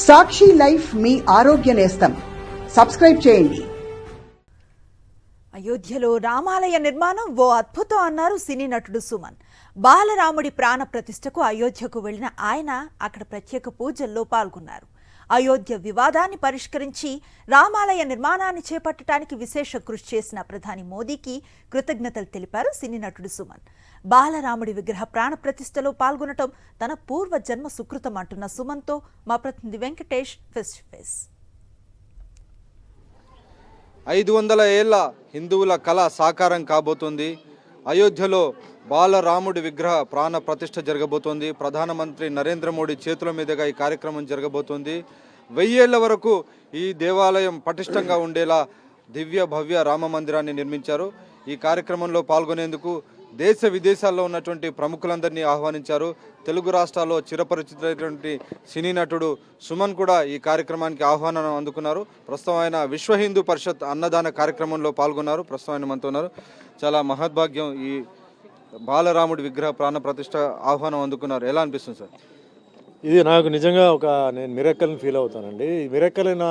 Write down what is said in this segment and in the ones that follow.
సాక్షి life మీ ఆరోగ్య నేస్తం. Subscribe చేయండి. అయోధ్యలో రామాలయ నిర్మాణం ఓ అద్భుతం అన్నారు సినీ నటుడు సుమన్. బాలరాముడి ప్రాణ ప్రతిష్టకు అయోధ్యకు వెళ్లిన ఆయన అక్కడ ప్రత్యేక పూజల్లో పాల్గొన్నారు. అయోధ్య వివాదాన్ని పరిష్కరించి రామాలయ నిర్మాణాన్ని చేపట్టడానికి విశేష కృషి చేసిన ప్రధాని మోదీకి కృతజ్ఞతలు తెలిపారు సినీ నటుడు సుమన్. బాలరాముడి విగ్రహ ప్రాణ ప్రతిష్టలో పాల్గొనటం తన పూర్వ జన్మ సుకృతం అంటున్న సుమన్తో మా ప్రతినిధి వెంకటేష్ ఫేస్ టు ఫేస్. 500 ఏళ్ల హిందువుల కళ సాకారం కాబోతుంది. అయోధ్యలో బాలరాముడి విగ్రహ ప్రాణ ప్రతిష్ఠ జరగబోతోంది. ప్రధానమంత్రి నరేంద్ర మోడీ చేతుల మీదుగా ఈ కార్యక్రమం జరగబోతోంది. 1000 ఏళ్ల వరకు ఈ దేవాలయం పటిష్టంగా ఉండేలా దివ్య భవ్య రామ మందిరాన్ని నిర్మించారు. ఈ కార్యక్రమంలో పాల్గొనేందుకు దేశ విదేశాల్లో ఉన్నటువంటి ప్రముఖులందరినీ ఆహ్వానించారు. తెలుగు రాష్ట్రాల్లో చిరపరిచితమైనటువంటి సినీ నటుడు సుమన్ కూడా ఈ కార్యక్రమానికి ఆహ్వానం అందుకున్నారు. ప్రస్తుతం ఆయన విశ్వ హిందూ పరిషత్ అన్నదాన కార్యక్రమంలో పాల్గొన్నారు. ప్రస్తుతం ఆయన మనతో ఉన్నారు. చాలా మహద్భాగ్యం ఈ బాలరాముడి విగ్రహ ప్రాణ ప్రతిష్ఠ ఆహ్వానం అందుకున్నారు. ఎలా అనిపిస్తుంది సార్? ఇది నాకు నిజంగా నేను మిరక్కల్ని ఫీల్ అవుతానండి. ఈ మిరక్కల్ అయిన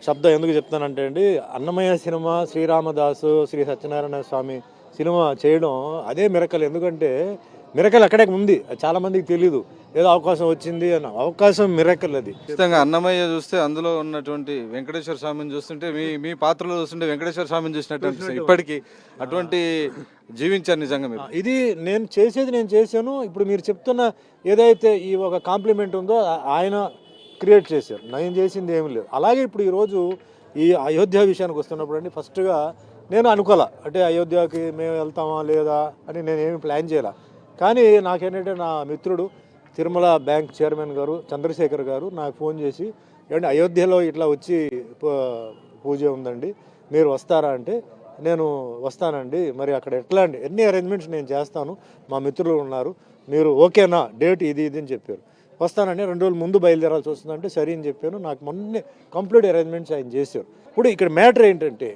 శబ్దం ఎందుకు చెప్తానంటే అండి, అన్నమయ్య సినిమా, శ్రీరామదాసు, శ్రీ సత్యనారాయణ స్వామి సినిమా చేయడం అదే మిరక్కల్. ఎందుకంటే మిరక్కల్ అక్కడే ఉంది, చాలా మందికి తెలీదు. ఏదో అవకాశం వచ్చింది అన్న అవకాశం మిరక్కల్. అది ఖచ్చితంగా అన్నమయ్య చూస్తే అందులో ఉన్నటువంటి వెంకటేశ్వర స్వామిని చూస్తుంటే మీ పాత్రలో చూస్తుంటే వెంకటేశ్వర స్వామిని చూసినట్టు ఇప్పటికీ అటువంటి జీవించారు నిజంగా మీరు. ఇది నేను చేశాను. ఇప్పుడు మీరు చెప్తున్న ఏదైతే ఈ ఒక కాంప్లిమెంట్ ఉందో ఆయన క్రియేట్ చేశారు, నేను చేసింది ఏమీ లేదు. అలాగే ఇప్పుడు ఈరోజు ఈ అయోధ్య విషయానికి వస్తున్నప్పుడు అండి, ఫస్ట్గా నేను అనుకోలే అంటే అయోధ్యకి మేము వెళ్తామా లేదా అని నేనేమి ప్లాన్ చేయాల. కానీ నాకేంటంటే నా మిత్రుడు తిరుమల బ్యాంక్ చైర్మన్ గారు చంద్రశేఖర్ గారు నాకు ఫోన్ చేసి, ఏమంటే అయోధ్యలో ఇట్లా వచ్చి పూజ ఉందండి, మీరు వస్తారా అంటే, నేను వస్తానండి, మరి అక్కడ ఎట్లా అండి, ఎన్ని అరేంజ్మెంట్స్ నేను చేస్తాను, మా మిత్రులు ఉన్నారు, మీరు ఓకేనా, డేట్ ఇది అని చెప్పారు. వస్తానండి, 2 రోజుల ముందు బయలుదేరాల్సి వస్తుందంటే సరే అని చెప్పాను. నాకు మొన్నే కంప్లీట్ అరేంజ్మెంట్స్ ఆయన చేశారు. ఇప్పుడు ఇక్కడ మ్యాటర్ ఏంటంటే,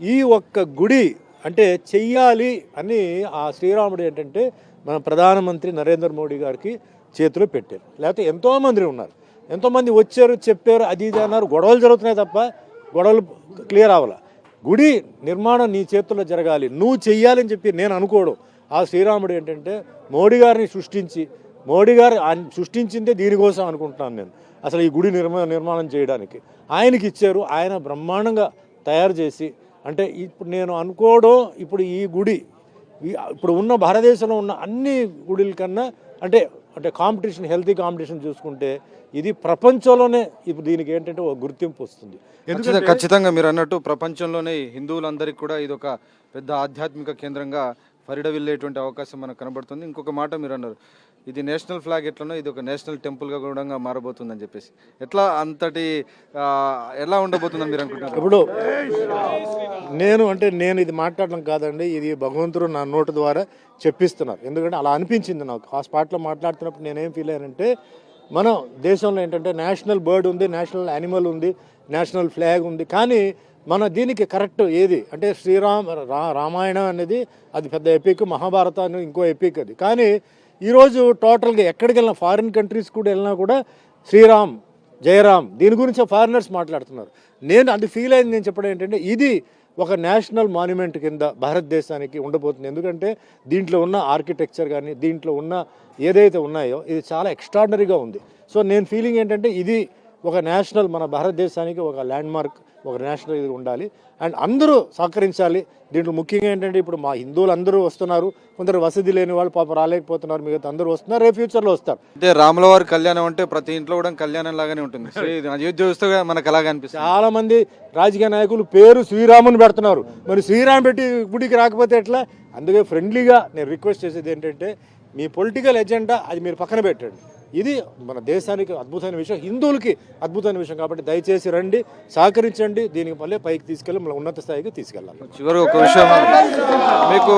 ఈ ఒక్క గుడి అంటే చెయ్యాలి అని ఆ శ్రీరాముడు ఏంటంటే మన ప్రధానమంత్రి నరేంద్ర మోడీ గారికి చేతిలో పెట్టారు. లేకపోతే ఎంతోమంది ఉన్నారు, ఎంతోమంది వచ్చారు, చెప్పారు, అది ఇది అన్నారు, గొడవలు జరుగుతున్నాయి తప్ప గొడవలు క్లియర్ అవ్వాలి. గుడి నిర్మాణం నీ చేతుల్లో జరగాలి, నువ్వు చెయ్యాలని చెప్పి నేను అనుకోవడం. ఆ శ్రీరాముడు ఏంటంటే మోడీ గారిని సృష్టించి, మోడీ గారు సృష్టించిందే దీనికోసం అనుకుంటున్నాను నేను. అసలు ఈ గుడి నిర్మాణం చేయడానికి ఆయనకి ఇచ్చారు. ఆయన బ్రహ్మాండంగా తయారు చేసి, అంటే ఇప్పుడు నేను అనుకోవడం, ఇప్పుడు ఈ గుడి ఇప్పుడు ఉన్న భారతదేశంలో ఉన్న అన్ని గుడిల కన్నా అంటే కాంపిటీషన్, హెల్తీ కాంపిటీషన్ చూసుకుంటే ఇది ప్రపంచంలోనే ఇప్పుడు దీనికి ఏంటంటే ఒక గుర్తింపు వస్తుంది. ఖచ్చితంగా మీరు అన్నట్టు ప్రపంచంలోనే హిందువులందరికీ కూడా ఇది ఒక పెద్ద ఆధ్యాత్మిక కేంద్రంగా పరిడవిల్లేటువంటి అవకాశం మనకు కనబడుతుంది. ఇంకొక మాట మీరు అన్నారు, ఇది నేషనల్ ఫ్లాగ్ ఎట్లనో ఇది ఒక నేషనల్ టెంపుల్గా కూడా మారబోతుందని చెప్పేసి, ఎలా ఉండబోతుందని మీరు అనుకుంటున్నారు? ఇప్పుడు నేను ఇది మాట్లాడడం కాదండి, ఇది భగవంతుడు నా నోటు ద్వారా చెప్పిస్తున్నారు. ఎందుకంటే అలా అనిపించింది నాకు ఆ స్పాట్లో మాట్లాడుతున్నప్పుడు. నేనేం ఫీల్ అయ్యానంటే, మన దేశంలో ఏంటంటే నేషనల్ బర్డ్ ఉంది, నేషనల్ యానిమల్ ఉంది, నేషనల్ ఫ్లాగ్ ఉంది, కానీ మన దీనికి కరెక్ట్ ఏది అంటే రామాయణం అనేది అది పెద్ద ఎపిక్, మహాభారతాన్ని ఇంకో ఎపిక్ అది. కానీ ఈరోజు టోటల్గా ఎక్కడికి వెళ్ళినా, ఫారిన్ కంట్రీస్ కూడా వెళ్ళినా కూడా శ్రీరామ్ జయరామ్ దీని గురించి ఫారినర్స్ మాట్లాడుతున్నారు. నేను అది ఫీల్ అయింది. నేను చెప్పడం ఏంటంటే, ఇది ఒక నేషనల్ మాన్యుమెంట్ కింద భారతదేశానికి ఉండబోతుంది. ఎందుకంటే దీంట్లో ఉన్న ఆర్కిటెక్చర్ కానీ, దీంట్లో ఉన్న ఏదైతే ఉన్నాయో ఇది చాలా ఎక్స్ట్రాడినరీగా ఉంది. సో నేను ఫీలింగ్ ఏంటంటే, ఇది ఒక నేషనల్, మన భారతదేశానికి ఒక ల్యాండ్ మార్క్, ఒక నేషనల్ ఇది ఉండాలి. అండ్ అందరూ సహకరించాలి. దీంట్లో ముఖ్యంగా ఏంటంటే, ఇప్పుడు మా హిందువులు అందరూ వస్తున్నారు, కొందరు వసతి లేని వాళ్ళు పాపం రాలేకపోతున్నారు, మిగతా అందరూ వస్తున్నారు, రేపు ఫ్యూచర్లో వస్తారు. అంటే రాములవారి కళ్యాణం అంటే ప్రతి ఇంట్లో కూడా కళ్యాణం లాగానే ఉంటుంది. అయోధ్య వస్తే మనకు అలాగే అనిపిస్తుంది. చాలా మంది రాజకీయ నాయకులు పేరు శ్రీరాముని పెడుతున్నారు, మరి శ్రీరామ్ పెట్టి గుడికి రాకపోతే ఎట్లా? అందుకే ఫ్రెండ్లీగా నేను రిక్వెస్ట్ చేసేది ఏంటంటే, మీ పొలిటికల్ ఎజెండా అది మీరు పక్కన పెట్టండి. ఇది మన దేశానికి అద్భుతమైన విషయం, హిందువులకి అద్భుతమైన విషయం. కాబట్టి దయచేసి రండి, సహకరించండి, దీనికి మళ్ళీ పైకి తీసుకెళ్ళి మన ఉన్నత స్థాయికి తీసుకెళ్ళాలి. చివరి ఒక విషయం, మీకు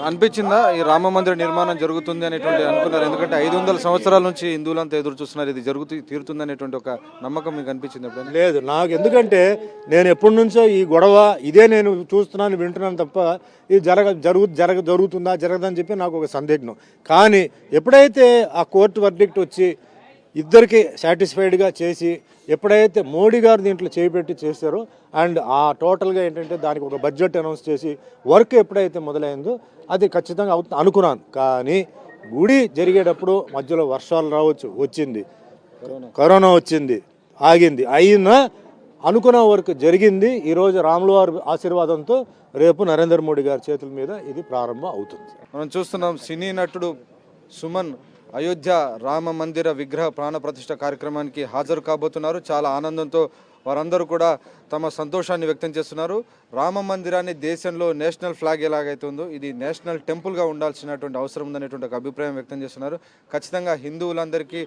అనిపించిందా ఈ రామ మందిర నిర్మాణం జరుగుతుంది అనేటువంటి అనుకున్నారు? ఎందుకంటే 500 సంవత్సరాల నుంచి హిందువులంతా ఎదురు చూస్తున్నారు, ఇది తీరుతుంది అనేటువంటి ఒక నమ్మకం మీకు అనిపించింది? లేదు నాకు, ఎందుకంటే నేను ఎప్పటి నుంచో ఈ గొడవ ఇదే నేను చూస్తున్నాను, వింటున్నాను తప్ప ఇది జరుగుతుందా జరగదని చెప్పి నాకు ఒక సందేహం. కానీ ఎప్పుడైతే ఆ కోర్టు వర్డిక్ట్ వచ్చి ఇద్దరికి సాటిస్ఫైడ్గా చేసి ఎప్పుడైతే మోడీ గారు దీంట్లో చేపెట్టి చేశారో అండ్ ఆ టోటల్గా ఏంటంటే దానికి ఒక బడ్జెట్ అనౌన్స్ చేసి వర్క్ ఎప్పుడైతే మొదలైందో అది ఖచ్చితంగా అవుతుంది అనుకున్నాను. కానీ గుడి జరిగేటప్పుడు మధ్యలో వర్షాలు రావచ్చు, వచ్చింది, కరోనా వచ్చింది, ఆగింది, అయినా అనుకున్న వర్క్ జరిగింది. ఈరోజు రాముల వారి ఆశీర్వాదంతో రేపు నరేంద్ర మోడీ గారి చేతుల మీద ఇది ప్రారంభం అవుతుంది. మనం చూస్తున్నాం సినీ నటుడు సుమన్ అయోధ్య రామ మందిర విగ్రహ ప్రాణ ప్రతిష్ఠ కార్యక్రమానికి హాజరు కాబోతున్నారు. చాలా ఆనందంతో వారందరూ కూడా తమ సంతోషాన్ని వ్యక్తం చేస్తున్నారు. రామ మందిరాన్ని దేశంలో నేషనల్ ఫ్లాగ్ ఎలాగైతే ఉందో ఇది నేషనల్ టెంపుల్గా ఉండాల్సినటువంటి అవసరం ఉందనేటువంటి ఒక అభిప్రాయం వ్యక్తం చేస్తున్నారు. ఖచ్చితంగా హిందువులందరికీ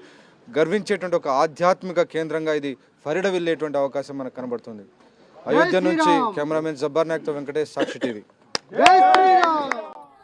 గర్వించేటువంటి ఒక ఆధ్యాత్మిక కేంద్రంగా ఇది పరిఢవిల్లేటువంటి అవకాశం మనకు కనబడుతుంది. అయోధ్య నుంచి కెమెరామెన్ జబ్బర్ నాయక్తో వెంకటేష్, సాక్షి టీవీ.